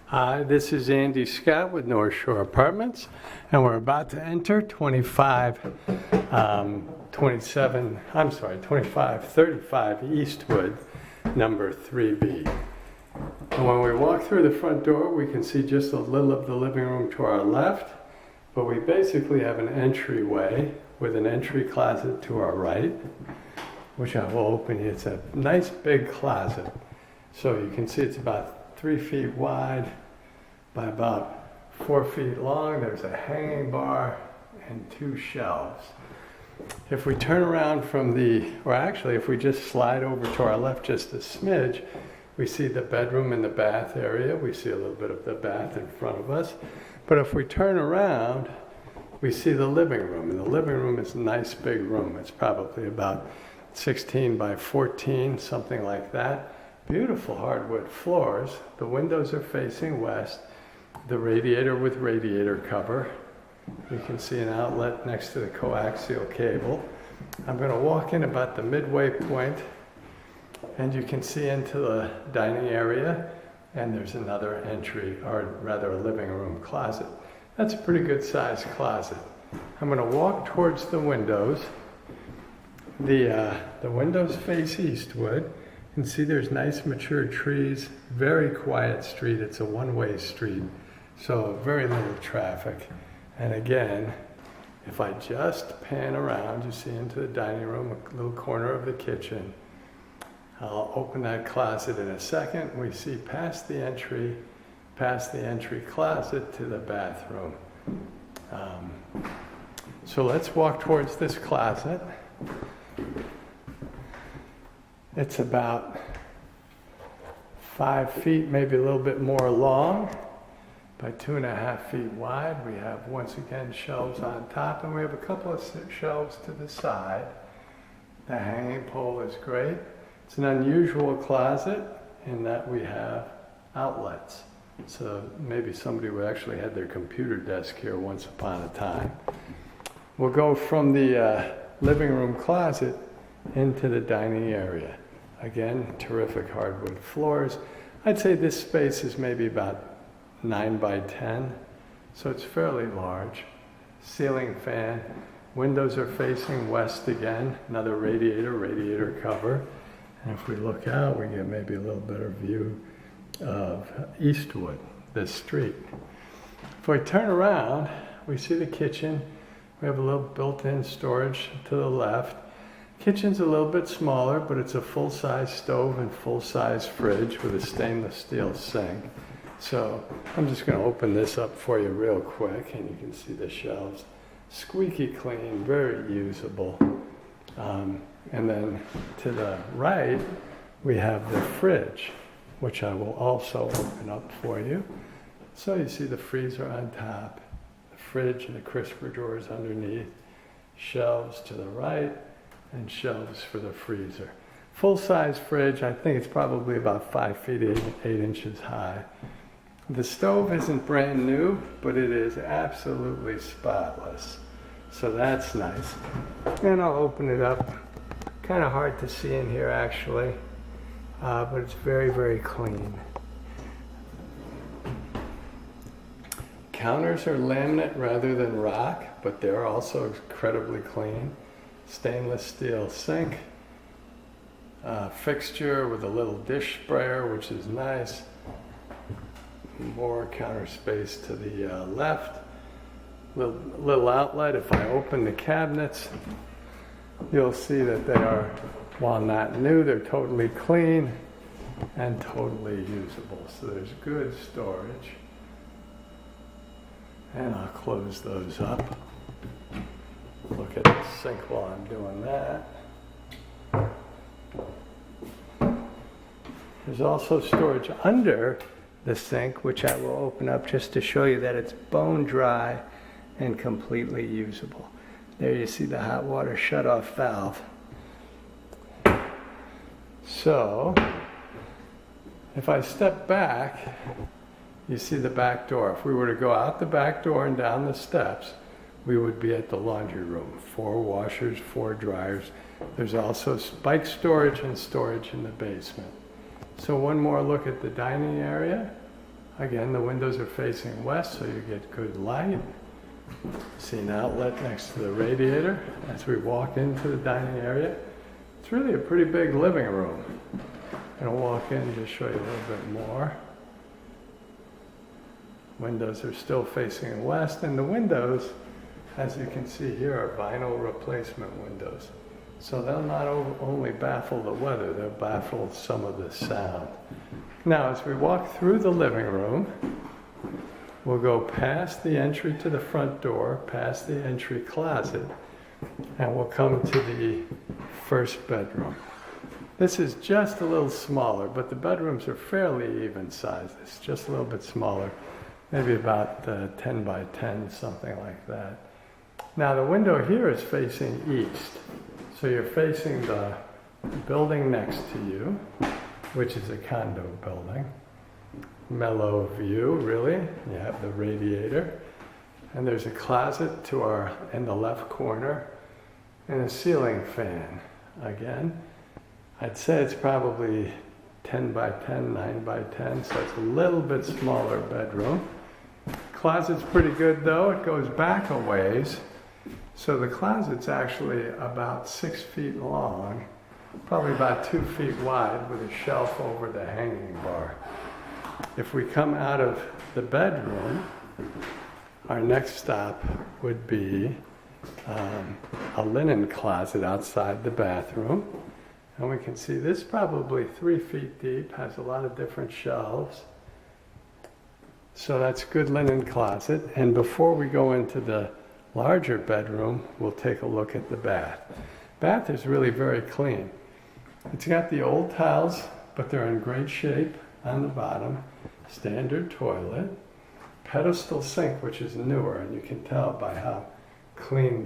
Hi, this is Andy Scott with North Shore Apartments, and we're about to enter 2535 Eastwood, number 3B. And when we walk through the front door, we can see just a little of the living room to our left, but we basically have an entryway with an entry closet to our right, which I will open you. It's a nice big closet. So you can see it's about 3 feet wide by about 4 feet long. There's a hanging bar and 2 shelves. If we turn around if we just slide over to our left just a smidge, we see the bedroom and the bath area. We see a little bit of the bath in front of us. But if we turn around, we see the living room. And the living room is a nice big room. It's probably about 16 by 14, something like that. Beautiful hardwood floors. The windows are facing west. The radiator with radiator cover. You can see an outlet next to the coaxial cable. I'm going to walk in about the midway point, and you can see into the dining area, and there's another entry, or rather a living room closet. That's a pretty good sized closet. I'm going to walk towards the windows. The windows face Eastwood. You can see there's nice mature trees, very quiet street. It's a one-way street, so very little traffic. And again, if I just pan around, you see into the dining room, a little corner of the kitchen. I'll open that closet in a second. We see past the entry closet to the bathroom. So let's walk towards this closet. It's about 5 feet, maybe a little bit more long, by 2.5 feet wide. We have, once again, shelves on top, and we have a couple of shelves to the side. The hanging pole is great. It's an unusual closet in that we have outlets. So maybe somebody would actually had their computer desk here once upon a time. We'll go from the living room closet into the dining area. Again, terrific hardwood floors. I'd say this space is maybe about 9 by 10, so it's fairly large. Ceiling fan. Windows are facing west again. Another radiator cover. And if we look out, we get maybe a little better view of Eastwood, this street. If we turn around, we see the kitchen. We have a little built-in storage to the left. Kitchen's a little bit smaller, but it's a full-size stove and full-size fridge with a stainless steel sink. So I'm just going to open this up for you real quick, and you can see the shelves. Squeaky clean, very usable. And then to the right, we have the fridge, which I will also open up for you. So you see the freezer on top, the fridge and the crisper drawers underneath, shelves to the right, and shelves for the freezer. Full-size fridge, I think it's probably about 5 feet 8 inches high. The stove isn't brand new, but it is absolutely spotless. So that's nice. And I'll open it up. Kind of hard to see in here actually, but it's very, very clean. Counters are laminate rather than rock, but they're also incredibly clean. Stainless steel sink, fixture with a little dish sprayer, which is nice. More counter space to the left. Little outlet. If I open the cabinets, you'll see that they are, while not new, they're totally clean and totally usable. So there's good storage. And I'll close those up. Look at the sink while I'm doing that. There's also storage under the sink, which I will open up just to show you that it's bone dry and completely usable. There you see the hot water shutoff valve. So, if I step back, you see the back door. If we were to go out the back door and down the steps, we would be at the laundry room. 4 washers, 4 dryers. There's also bike storage and storage in the basement. So one more look at the dining area. Again, the windows are facing west, so you get good light. See an outlet next to the radiator as we walk into the dining area. It's really a pretty big living room. I'm going to walk in to show you a little bit more. Windows are still facing west, and the windows, as you can see here, are vinyl replacement windows. So they'll not only baffle the weather, they'll baffle some of the sound. Now, as we walk through the living room, we'll go past the entry to the front door, past the entry closet, and we'll come to the first bedroom. This is just a little smaller, but the bedrooms are fairly even sized. It's just a little bit smaller, maybe about 10 by 10, something like that. Now the window here is facing east. So you're facing the building next to you, which is a condo building. Mellow view, really. You have the radiator. And there's a closet in the left corner, and a ceiling fan. Again, I'd say it's probably 10 by 10, 9 by 10, so it's a little bit smaller bedroom. Closet's pretty good though, it goes back a ways. So the closet's actually about 6 feet long, probably about 2 feet wide with a shelf over the hanging bar. If we come out of the bedroom, our next stop would be a linen closet outside the bathroom. And we can see this probably 3 feet deep, has a lot of different shelves. So that's a good linen closet. And before we go into the larger bedroom, we'll take a look at the bath. Bath is really very clean. It's got the old tiles, but they're in great shape on the bottom. Standard toilet. Pedestal sink, which is newer, and you can tell by how clean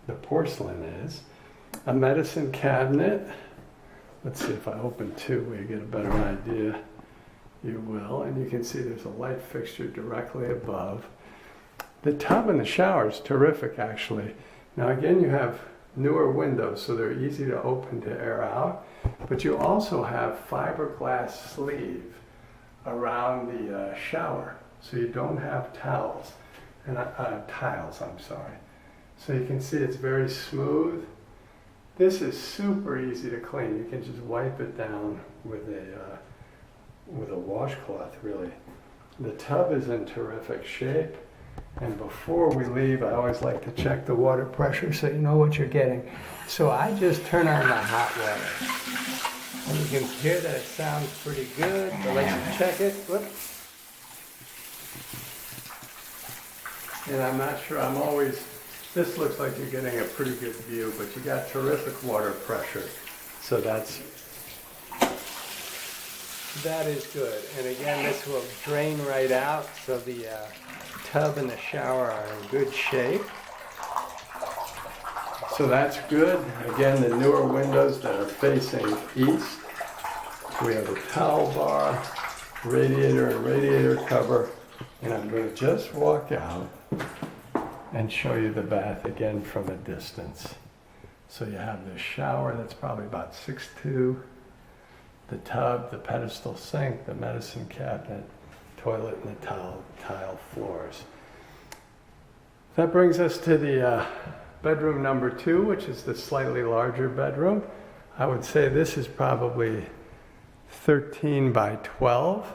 the porcelain is. A medicine cabinet. Let's see if I open two, we get a better idea. You will, and you can see there's a light fixture directly above. The tub and the shower is terrific, actually. Now again, you have newer windows, so they're easy to open to air out, but you also have fiberglass sleeve around the shower, so you don't have tiles. So you can see it's very smooth. This is super easy to clean. You can just wipe it down with a washcloth, really. The tub is in terrific shape. And before we leave, I always like to check the water pressure so you know what you're getting. So I just turn on the hot water. And you can hear that it sounds pretty good, but let's check it. Whoops. And I'm not sure, this looks like you're getting a pretty good view, but you got terrific water pressure. So that is good. And again, this will drain right out, so the tub and the shower are in good shape. So that's good. Again, the newer windows that are facing east. We have a towel bar, radiator and radiator cover. And I'm going to just walk out and show you the bath again from a distance. So you have the shower that's probably about 6'2", the tub, the pedestal sink, the medicine cabinet, toilet, and the tile floors. That brings us to the bedroom number 2, which is the slightly larger bedroom. I would say this is probably 13 by 12.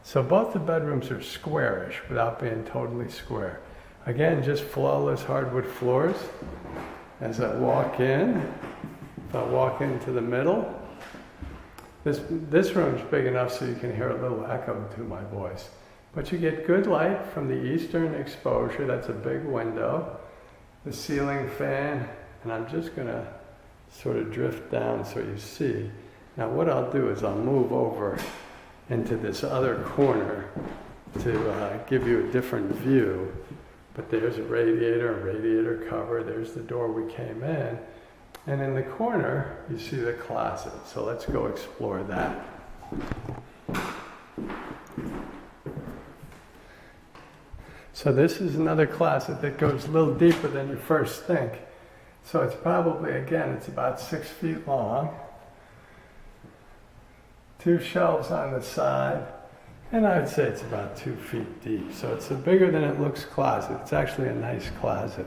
So both the bedrooms are squarish without being totally square. Again, just flawless hardwood floors. As I walk in, if I walk into the middle, this room's big enough so you can hear a little echo to my voice. But you get good light from the eastern exposure. That's a big window. The ceiling fan, and I'm just going to sort of drift down so you see. Now what I'll do is I'll move over into this other corner to give you a different view. But there's a radiator cover, there's the door we came in, and in the corner you see the closet. So let's go explore that. So this is another closet that goes a little deeper than you first think. So it's probably, again, it's about 6 feet long. 2 shelves on the side, And I'd say it's about 2 feet deep. So it's a bigger than it looks closet. It's actually a nice closet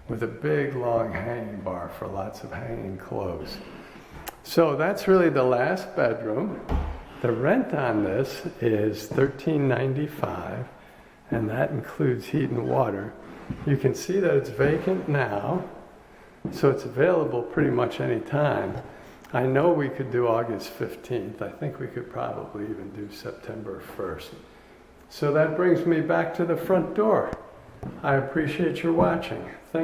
with a big long hanging bar for lots of hanging clothes. So that's really the last bedroom. The rent on this is $13.95, and that includes heat and water. You can see that it's vacant now, so it's available pretty much any time. I know we could do August 15th. I think we could probably even do September 1st. So that brings me back to the front door. I appreciate your watching. Thank